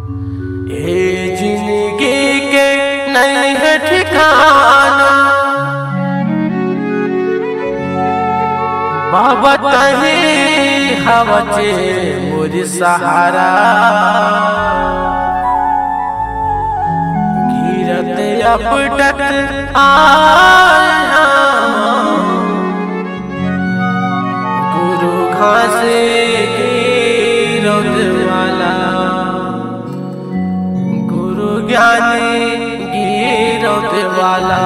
ये जिंदगी के नहीं है ठिकाना, बाबा कहीं हवा चे मोरी सहारा। गिरते अपटत आया गुरु घासे गिरत वाला, गुरु ज्ञानी गिरत वाला।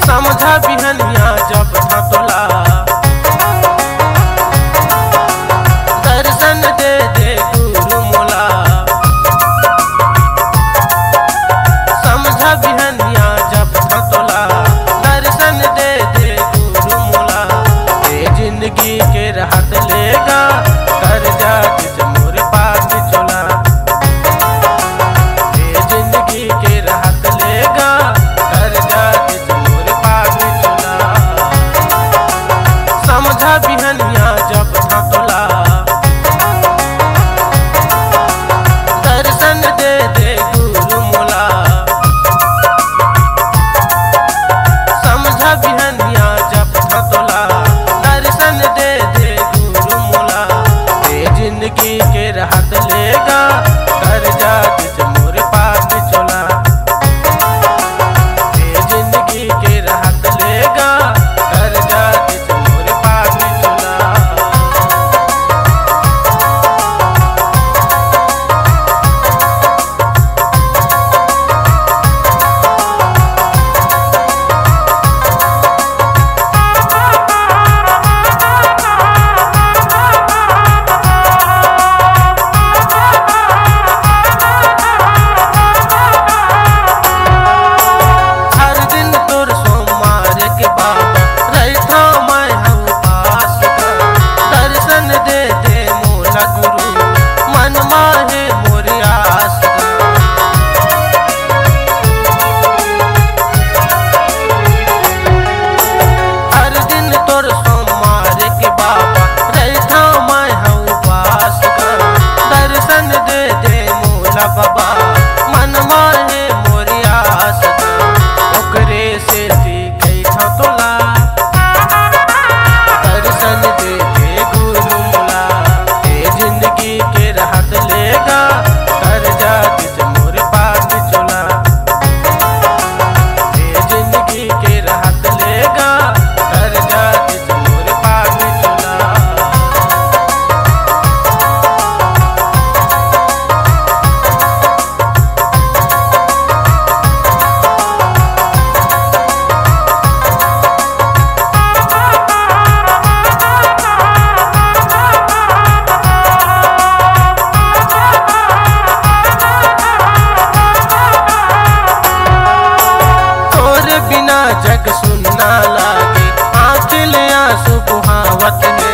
समझा बिहनिया जब था तोला, दर्शन दे दे गुरु मोला। समझा बिहनिया जब था तोला, दर्शन दे दे गुरु मोला। ये जिंदगी के राहत लेगा, कर जा किस मोर पास चोला। ये जिंदगी के राहत लेगा, कर जा बिहनिया जब था तोला, दर्शन दे दे गुरु मोला। समझा बिहनिया जब था तोला, दर्शन दे दे गुरु मोला। ये जिंदगी के राहत लेगा, कर जा किस मोर पास चोला। ये जिंदगी के राहत लेगा, कर जा किस मोर पास चोला। बाबा मन माहे मोरी आस, ओकरे से सीखे था तोला। दर्शन दे दे गुरु मोला। ये जिंदगी के राहत लेगा, कर जा किस मोर पास चोला। ये जिंदगी के राहत लेगा, कर जा किस मोर पास चोला। बिना जग सुनना लागे, आँख ले आंसू बुहावत ने।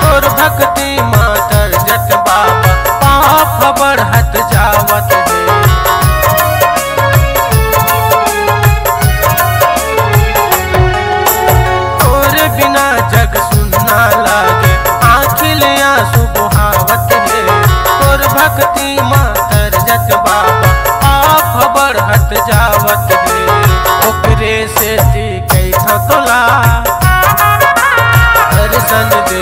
और भक्ति मातर जट बाबा, पाप बढ़त जावत है। और बिना जग सुनना लागे, आँख ले आंसू बुहावत है। और भक्ति मातर जट बाबा, पाप बढ़त जावत है। ओकरे से सीखे था तोला, दर्शन दे